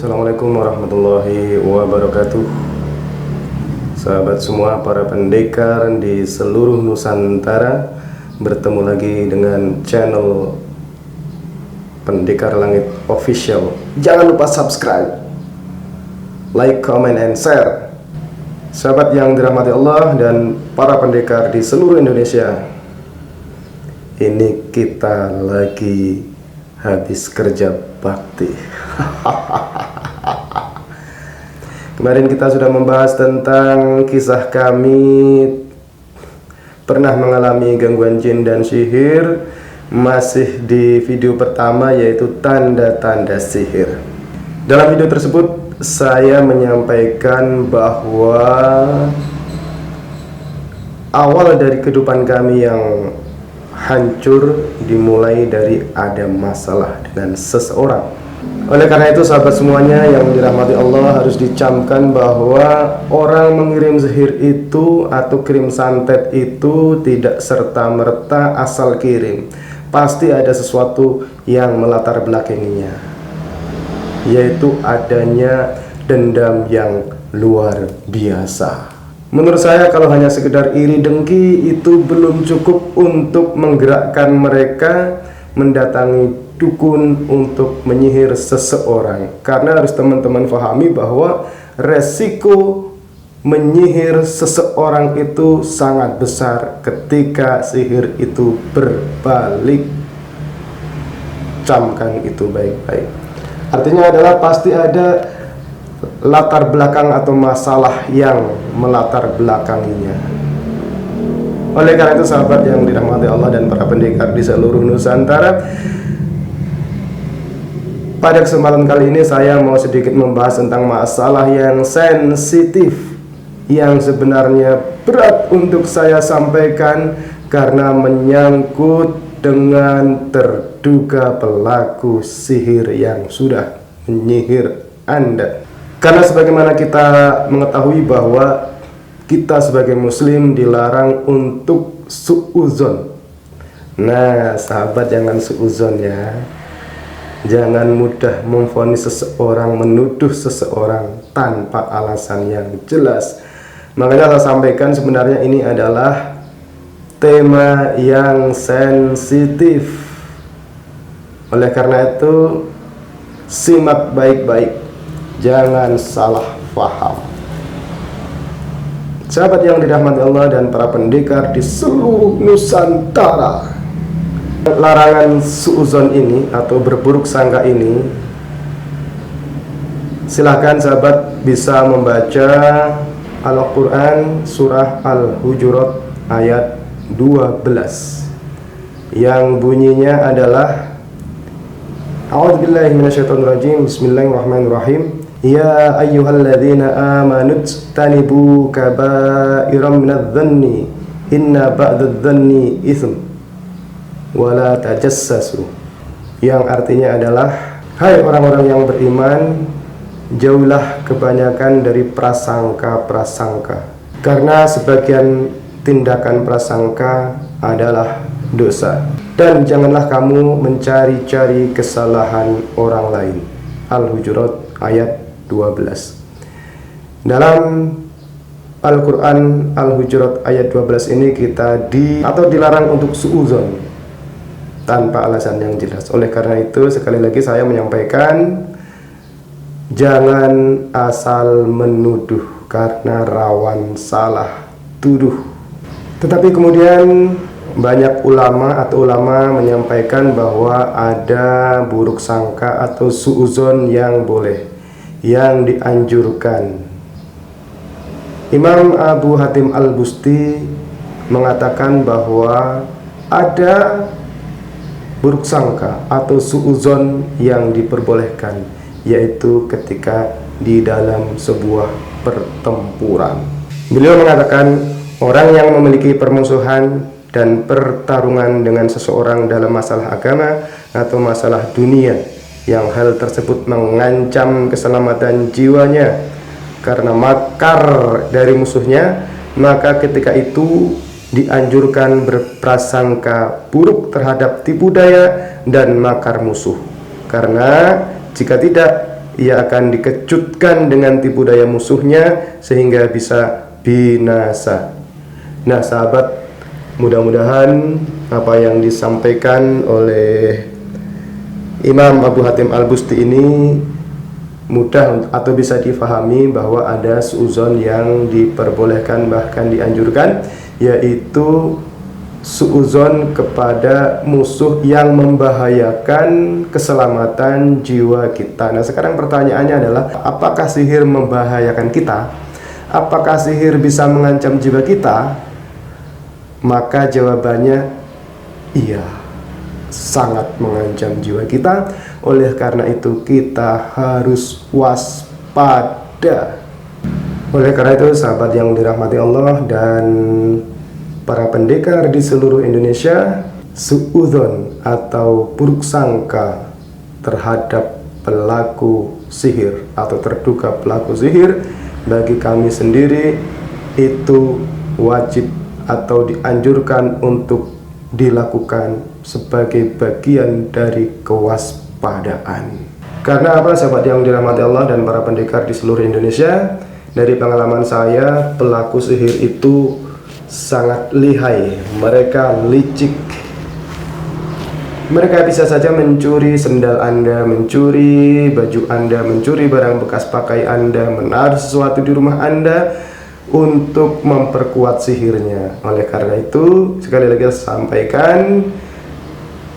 Assalamualaikum warahmatullahi wabarakatuh. Sahabat semua, para pendekar di seluruh Nusantara, bertemu lagi dengan channel Pendekar Langit Official. Jangan lupa subscribe, like, comment, and share. Sahabat yang dirahmati Allah dan para pendekar di seluruh Indonesia, ini kita lagi habis kerja bakti. Kemarin kita sudah membahas tentang kisah kami pernah mengalami gangguan jin dan sihir. Masih di video pertama, yaitu tanda-tanda sihir. Dalam video tersebut saya menyampaikan bahwa awal dari kehidupan kami yang hancur dimulai dari ada masalah dengan seseorang. Oleh karena itu, sahabat semuanya yang dirahmati Allah, harus dicamkan bahwa orang mengirim sihir itu atau kirim santet itu tidak serta-merta asal kirim. Pasti ada sesuatu yang melatar belakanginya, yaitu adanya dendam yang luar biasa. Menurut saya, kalau hanya sekedar iri dengki itu belum cukup untuk menggerakkan mereka mendatangi dukun untuk menyihir seseorang. Karena harus teman-teman pahami bahwa resiko menyihir seseorang itu sangat besar ketika sihir itu berbalik. Camkan itu baik-baik. Artinya adalah pasti ada latar belakang atau masalah yang melatar belakanginya. Oleh karena itu, sahabat yang dirahmati Allah dan para pendekar di seluruh Nusantara, pada kesempatan kali ini saya mau sedikit membahas tentang masalah yang sensitif, yang sebenarnya berat untuk saya sampaikan karena menyangkut dengan terduga pelaku sihir yang sudah menyihir Anda. Karena sebagaimana kita mengetahui bahwa kita sebagai muslim dilarang untuk suudzon. Nah, sahabat, jangan suudzon ya. Jangan mudah memvonis seseorang, menuduh seseorang tanpa alasan yang jelas. Makanya saya sampaikan, sebenarnya ini adalah tema yang sensitif. Oleh karena itu, simak baik-baik. Jangan salah paham. Sahabat yang dirahmati Allah dan para pendekar di seluruh Nusantara, larangan suudzon ini atau berburuk sangka ini, silahkan sahabat bisa membaca Al-Quran surah Al-Hujurat ayat 12 yang bunyinya adalah A'udzubillahi minasyaitonirrajim. Bismillahirrahmanirrahim. Ya ayyuhalladzina amanu tanibu kaba'iram minadh-dhanni inna ba'dadh-dhanni itsm wa la tajassasu. Yang artinya adalah, hai orang-orang yang beriman, jauhlah kebanyakan dari prasangka-prasangka, karena sebagian tindakan prasangka adalah dosa, dan janganlah kamu mencari-cari kesalahan orang lain. Al-Hujurat ayat 12. Dalam Al-Quran Al-Hujurat ayat 12 ini kita dilarang untuk suudzon tanpa alasan yang jelas. Oleh karena itu, sekali lagi saya menyampaikan, jangan asal menuduh karena rawan salah tuduh. Tetapi kemudian banyak ulama menyampaikan bahwa ada buruk sangka atau suudzon yang boleh, yang dianjurkan. Imam Abu Hatim Al-Busti mengatakan bahwa ada buruk sangka atau suudzon yang diperbolehkan, yaitu ketika di dalam sebuah pertempuran. Beliau mengatakan, orang yang memiliki permusuhan dan pertarungan dengan seseorang dalam masalah agama atau masalah dunia, yang hal tersebut mengancam keselamatan jiwanya karena makar dari musuhnya, maka ketika itu dianjurkan berprasangka buruk terhadap tipu daya dan makar musuh. Karena jika tidak, ia akan dikejutkan dengan tipu daya musuhnya sehingga bisa binasa. Nah sahabat, mudah-mudahan apa yang disampaikan oleh Imam Abu Hatim Al-Busti ini mudah atau bisa difahami bahwa ada suuzon yang diperbolehkan bahkan dianjurkan, yaitu suuzon kepada musuh yang membahayakan keselamatan jiwa kita. Nah sekarang pertanyaannya adalah, apakah sihir membahayakan kita? Apakah sihir bisa mengancam jiwa kita? Maka jawabannya iya, sangat mengancam jiwa kita. Oleh karena itu kita harus waspada. Oleh karena itu sahabat yang dirahmati Allah dan para pendekar di seluruh Indonesia, suudzon atau buruk sangka terhadap pelaku sihir atau terduga pelaku sihir bagi kami sendiri itu wajib atau dianjurkan untuk dilakukan sebagai bagian dari kewaspadaan. Karena apa sahabat yang dirahmati Allah dan para pendekar di seluruh Indonesia? Dari pengalaman saya, pelaku sihir itu sangat lihai, mereka licik. Mereka bisa saja mencuri sendal Anda, mencuri baju Anda, mencuri barang bekas pakai Anda, menaruh sesuatu di rumah Anda untuk memperkuat sihirnya. Oleh karena itu, sekali lagi saya sampaikan,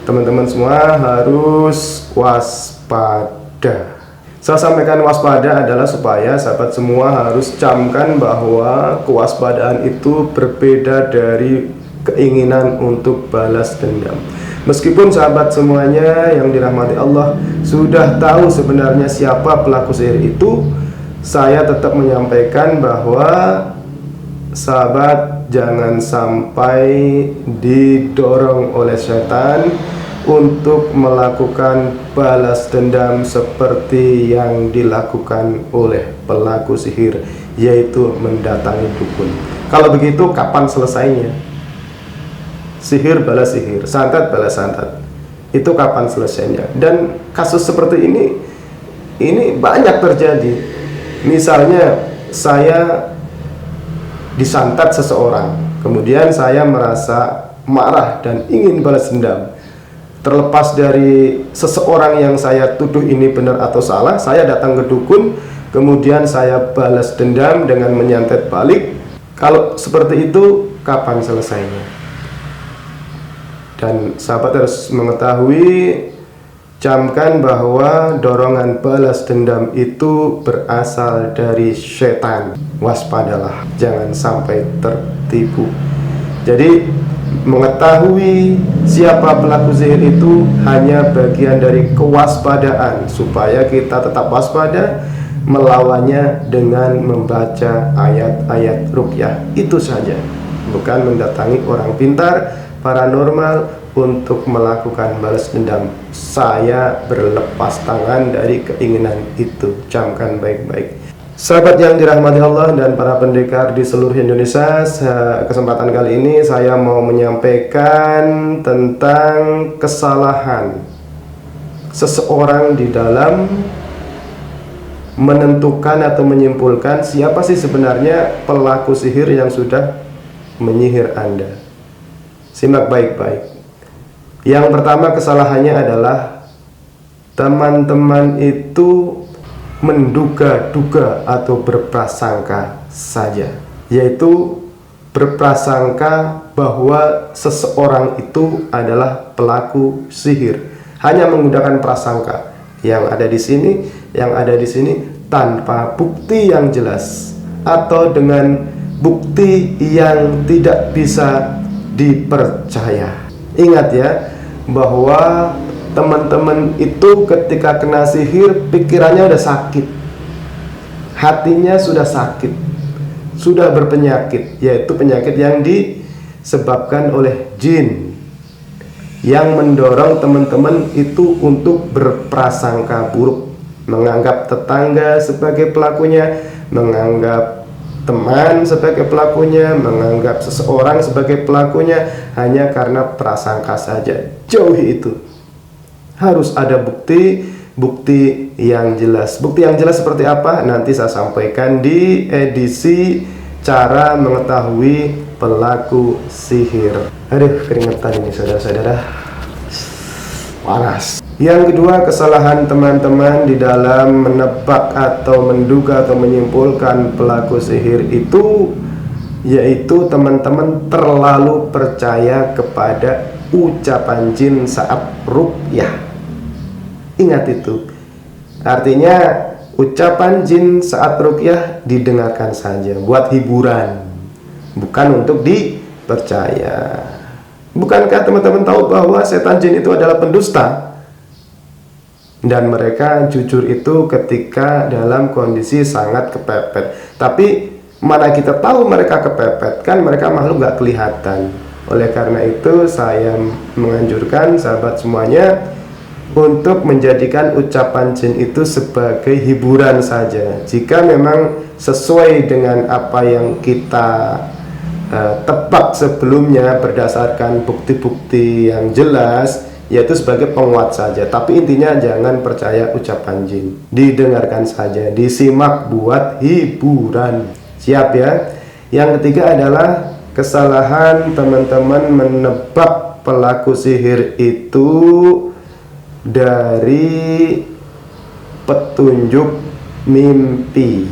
teman-teman semua harus waspada. Saya sampaikan waspada adalah supaya sahabat semua harus camkan bahwa kewaspadaan itu berbeda dari keinginan untuk balas dendam. Meskipun sahabat semuanya yang dirahmati Allah sudah tahu sebenarnya siapa pelaku sihir itu, saya tetap menyampaikan bahwa sahabat jangan sampai didorong oleh setan untuk melakukan balas dendam seperti yang dilakukan oleh pelaku sihir, yaitu mendatangi dukun. Kalau begitu kapan selesainya? Sihir balas sihir, santet balas santet. Itu kapan selesainya? Dan kasus seperti ini banyak terjadi. Misalnya saya disantet seseorang, kemudian saya merasa marah dan ingin balas dendam. Terlepas dari seseorang yang saya tuduh ini benar atau salah, saya datang ke dukun, kemudian saya balas dendam dengan menyantet balik. Kalau seperti itu, kapan selesainya? Dan sahabat harus mengetahui, camkan bahwa dorongan balas dendam itu berasal dari setan. Waspadalah, jangan sampai tertipu. Jadi mengetahui siapa pelaku sihir itu hanya bagian dari kewaspadaan, supaya kita tetap waspada melawannya dengan membaca ayat-ayat ruqyah. Itu saja, bukan mendatangi orang pintar paranormal untuk melakukan balas dendam. Saya berlepas tangan dari keinginan itu. Camkan baik-baik. Sahabat yang dirahmati Allah dan para pendekar di seluruh Indonesia, kesempatan kali ini saya mau menyampaikan tentang kesalahan seseorang di dalam menentukan atau menyimpulkan siapa sih sebenarnya pelaku sihir yang sudah menyihir Anda. Simak baik-baik. Yang pertama kesalahannya adalah teman-teman itu menduga-duga atau berprasangka saja, yaitu berprasangka bahwa seseorang itu adalah pelaku sihir, hanya menggunakan prasangka yang ada di sini, yang ada di sini, tanpa bukti yang jelas atau dengan bukti yang tidak bisa dipercaya. Ingat ya, bahwa teman-teman itu ketika kena sihir pikirannya udah sakit, hatinya sudah sakit, sudah berpenyakit, yaitu penyakit yang disebabkan oleh jin yang mendorong teman-teman itu untuk berprasangka buruk, menganggap tetangga sebagai pelakunya, menganggap teman sebagai pelakunya, menganggap seseorang sebagai pelakunya hanya karena prasangka saja. Jauhi itu. Harus ada bukti bukti yang jelas. Bukti yang jelas seperti apa? Nanti saya sampaikan di edisi cara mengetahui pelaku sihir. Aduh, keringetan ini saudara-saudara, panas. Yang kedua, kesalahan teman-teman di dalam menebak atau menduga atau menyimpulkan pelaku sihir itu, yaitu teman-teman terlalu percaya kepada ucapan jin saat ruqyah. Ingat itu, artinya ucapan jin saat ruqyah didengarkan saja buat hiburan, bukan untuk dipercaya. Bukankah teman-teman tahu bahwa setan jin itu adalah pendusta? Dan mereka jujur itu ketika dalam kondisi sangat kepepet. Tapi mana kita tahu mereka kepepet, kan mereka makhluk gak kelihatan. Oleh karena itu saya menganjurkan sahabat semuanya untuk menjadikan ucapan jin itu sebagai hiburan saja. Jika memang sesuai dengan apa yang kita tebak sebelumnya berdasarkan bukti-bukti yang jelas, yaitu sebagai penguat saja. Tapi intinya jangan percaya ucapan jin, didengarkan saja, disimak buat hiburan. Siap ya? Yang ketiga adalah kesalahan teman-teman menebak pelaku sihir itu dari petunjuk mimpi.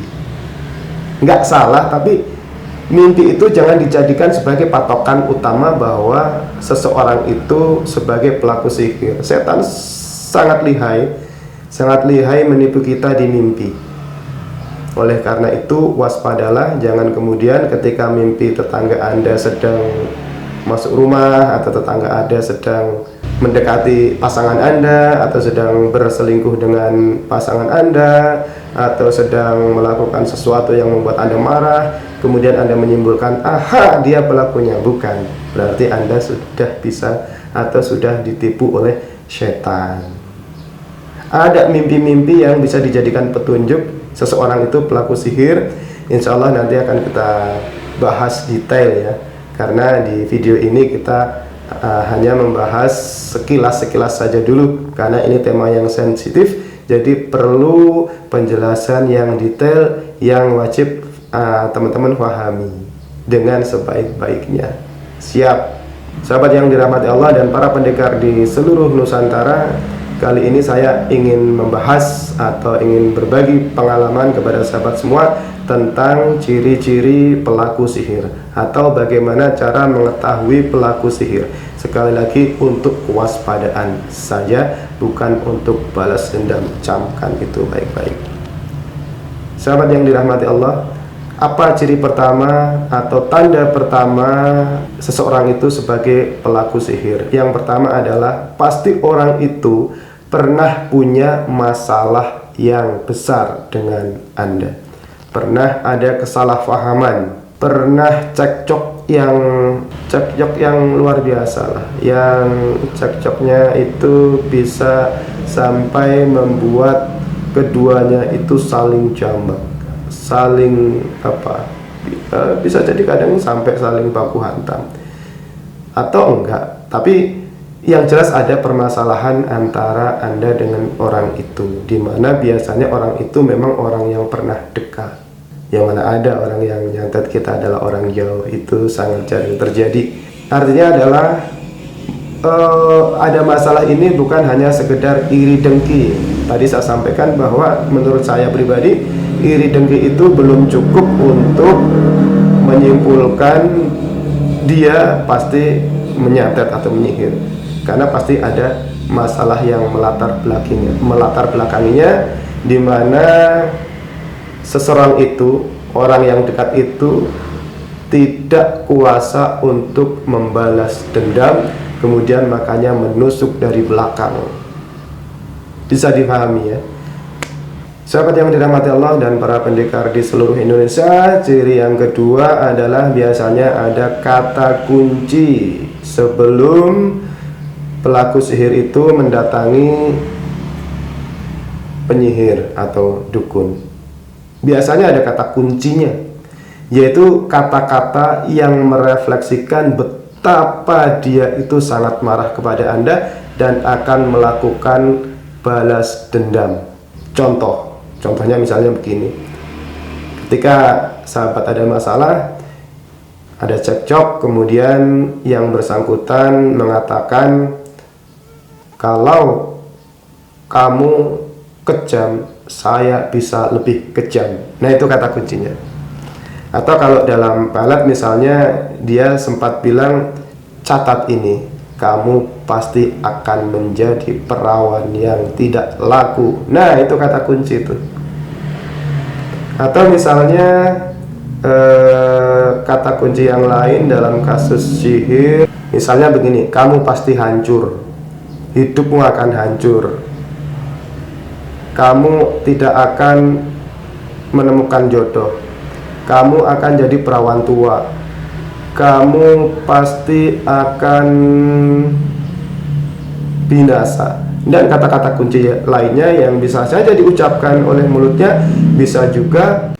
Nggak salah, tapi mimpi itu jangan dijadikan sebagai patokan utama bahwa seseorang itu sebagai pelaku sihir. Setan sangat lihai menipu kita di mimpi. Oleh karena itu waspadalah, jangan kemudian ketika mimpi tetangga Anda sedang masuk rumah, atau tetangga Anda sedang mendekati pasangan Anda, atau sedang berselingkuh dengan pasangan Anda, atau sedang melakukan sesuatu yang membuat Anda marah, kemudian Anda menyimpulkan, aha, dia pelakunya. Bukan, berarti Anda sudah bisa atau sudah ditipu oleh setan. Ada mimpi-mimpi yang bisa dijadikan petunjuk seseorang itu pelaku sihir. Insya Allah nanti akan kita bahas detail ya, karena di video ini kita hanya membahas sekilas saja dulu, karena ini tema yang sensitif, jadi perlu penjelasan yang detail yang wajib teman-teman pahami dengan sebaik-baiknya. Siap sahabat yang dirahmati Allah dan para pendekar di seluruh Nusantara, kali ini saya ingin membahas atau ingin berbagi pengalaman kepada sahabat semua tentang ciri-ciri pelaku sihir, atau bagaimana cara mengetahui pelaku sihir. Sekali lagi, untuk kewaspadaan saja, bukan untuk balas dendam. Camkan itu baik-baik. Sahabat yang dirahmati Allah, apa ciri pertama atau tanda pertama seseorang itu sebagai pelaku sihir? Yang pertama adalah pasti orang itu pernah punya masalah yang besar dengan Anda. Pernah ada kesalahpahaman, pernah cekcok yang luar biasa lah, yang cekcoknya itu bisa sampai membuat keduanya itu saling jamak, saling bisa jadi kadang sampai saling baku hantam atau enggak, tapi yang jelas ada permasalahan antara Anda dengan orang itu, dimana biasanya orang itu memang orang yang pernah dekat. Yang mana ada orang yang nyantet kita adalah orang jauh, itu sangat jarang terjadi. Artinya adalah ada masalah ini bukan hanya sekedar iri dengki. Tadi saya sampaikan bahwa menurut saya pribadi, iri dengki itu belum cukup untuk menyimpulkan dia pasti menyantet atau menyihir, karena pasti ada masalah yang melatar belakanginya, di mana seseorang itu, orang yang dekat itu tidak kuasa untuk membalas dendam, kemudian makanya menusuk dari belakang. Bisa dipahami ya sahabat yang dirahmati Allah dan para pendekar di seluruh Indonesia. Ciri yang kedua adalah biasanya ada kata kunci sebelum pelaku sihir itu mendatangi penyihir atau dukun. Biasanya ada kata kuncinya, yaitu kata-kata yang merefleksikan betapa dia itu sangat marah kepada Anda dan akan melakukan balas dendam. Contohnya misalnya begini, ketika sahabat ada masalah, ada cekcok, kemudian yang bersangkutan mengatakan, kalau kamu kejam, saya bisa lebih kejam. Nah, itu kata kuncinya. Atau kalau dalam balet misalnya, dia sempat bilang, catat ini, kamu pasti akan menjadi perawan yang tidak laku. Nah, itu kata kunci itu. Atau misalnya kata kunci yang lain dalam kasus sihir, misalnya begini, kamu pasti hancur, hidupmu akan hancur, kamu tidak akan menemukan jodoh, kamu akan jadi perawan tua, kamu pasti akan binasa, dan kata-kata kunci lainnya yang bisa saja diucapkan oleh mulutnya, bisa juga